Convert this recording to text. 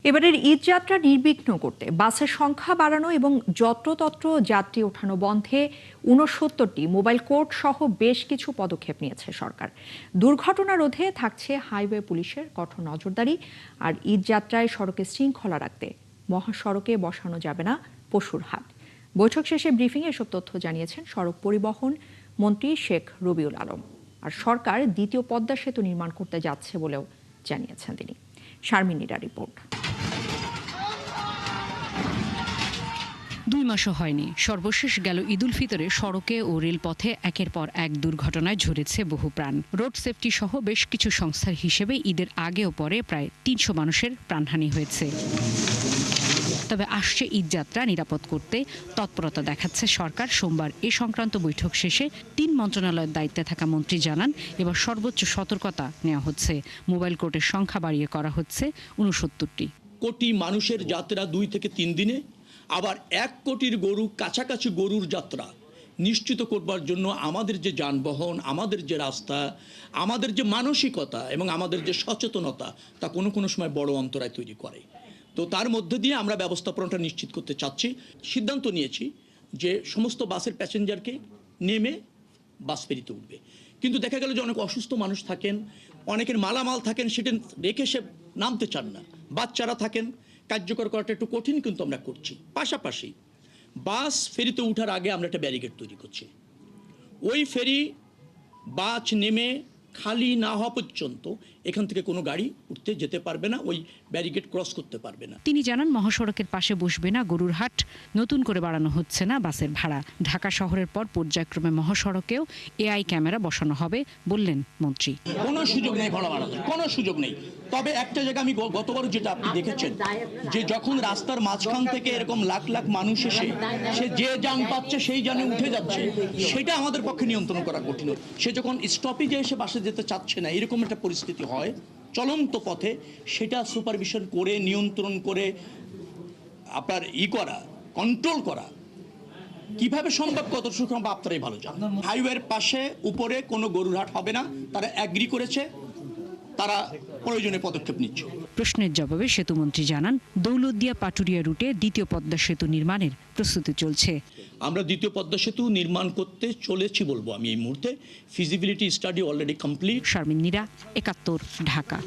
এবারের ঈদ যাত্রা নির্বিঘ্ন করতে বাসের সংখ্যা বাড়ানো এবং যত্রতত্র যাত্রী ওঠানো বন্ধে ৬৯টি মোবাইল কোর্ট সহ বেশ কিছু পদক্ষেপ নিয়েছে সরকার। দুর্ঘটনা রোধে থাকছে হাইওয়ে পুলিশের কঠোর নজরদারি। আর ঈদ যাত্রায় সড়কে শৃঙ্খলা রাখতে মহাসড়কে বসানো যাবে না পশুর হাট। বৈঠক শেষে ব্রিফিংয়ে এসব তথ্য জানিয়েছেন সড়ক পরিবহন মন্ত্রী শেখ রবিউল আলম। আর সরকার দ্বিতীয় পদ্মা সেতু নির্মাণ করতে যাচ্ছে বলেও জানিয়েছেন তিনি। শারমিনীরা রিপোর্ট। 2 মাসও হয়নি, সর্বশেষ গেল ঈদুল ফিতরে সড়কে ও রেলপথে একের পর এক দুর্ঘটনায় ঝরেছে বহু প্রাণ। রোড সেফটি সহ বেশ কিছু সংস্থার হিসেবে ঈদের আগে ও পরে প্রায় 300 মানুষের প্রাণহানি হয়েছে। তবে আসছে ঈদযাত্রা নিরাপদ করতে তৎপরতা দেখাচ্ছে সরকার। সোমবার এ সংক্রান্ত বৈঠক শেষে 3 মন্ত্রণালয়ের দায়িত্বে থাকা মন্ত্রী জানান, এবার সর্বোচ্চ সতর্কতা নেওয়া হচ্ছে। মোবাইল কোর্টের সংখ্যা বাড়িয়ে করা হচ্ছে ৬৯টি। কোটি মানুষের যাত্রা 2 থেকে 3 দিনে, আবার 1 কোটির গরু কাছাকাছি গরুর যাত্রা নিশ্চিত করবার জন্য আমাদের যে যানবাহন, আমাদের যে রাস্তা, আমাদের যে মানসিকতা এবং আমাদের যে সচেতনতা, তা কোনো সময় বড় অন্তরায় তৈরি করে। তো তার মধ্যে দিয়ে আমরা ব্যবস্থাপনাটা নিশ্চিত করতে চাচ্ছি। সিদ্ধান্ত নিয়েছি যে সমস্ত বাসের প্যাসেঞ্জারকে নেমে বাস ফেরিতে উঠবে। কিন্তু দেখা গেল যে অনেক অসুস্থ মানুষ থাকেন, অনেকের মালামাল থাকেন, সেটা রেখে সে নামতে চান না, বাচ্চারা থাকেন, কার্যকর করাটা একটু কঠিন, কিন্তু আমরা করছি। পাশাপাশি বাস ফেরিতে ওঠার আগে আমরা একটা ব্যারিকেড তৈরি করছি। ওই ফেরি বাস নেমে খালি না হওয়া পর্যন্ত এখান থেকে কোনো গাড়ি উঠতে যেতে পারবে না, ওই ব্যারিকেড ক্রস করতে পারবে না। তিনি জানান, মহাসড়কের পাশে বসবে না গরুর হাট, নতুন করে বাড়ানো হচ্ছে না বাসের ভাড়া। ঢাকা শহরের পর পর্যায়ক্রমে মহাসড়কেও এআই ক্যামেরা বসানো হবে বললেন মন্ত্রী। কোনো সুযোগ নেই ভাড়া বাড়ানোর, কোনো সুযোগ নেই। তবে একটা জায়গা আমি গতবার যেটা আপনি দেখেছেন, যে যখন রাস্তার মাঝখান থেকে এরকম লাখ লাখ মানুষ এসে সে যে যান পাচ্ছে সেই যানে উঠে যাচ্ছে, সেটা আমাদের পক্ষে নিয়ন্ত্রণ করা কঠিন। সে যখন স্টপেজে এসে বাসে যেতে চাচ্ছে না, এরকম একটা পরিস্থিতি হয় চলন্ত পথে, সেটা সুপারভিশন করে নিয়ন্ত্রণ করে আপনার করা, কন্ট্রোল করা কিভাবে সম্ভব, কত সম্ভব আপনারাই ভালো জানেন। হাইওয়ের পাশে উপরে কোনো গরুর হাট হবে না, তারা অ্যাগ্রি করেছে, তারা প্রয়োজনীয় পদক্ষেপ নিচ্ছে। প্রশ্নের জবাবে সেতুমন্ত্রী জানান, দৌলতদিয়া পাটুরিয়া রুটে দ্বিতীয় পদ্মা সেতু নির্মাণের প্রস্তুতি চলছে। আমরা দ্বিতীয় পদ্মা সেতু নির্মাণ করতে চলেছি বলবো আমি এই মুহূর্তে। Feasibility study already complete. শারমিনীরা, ৭১, ঢাকা।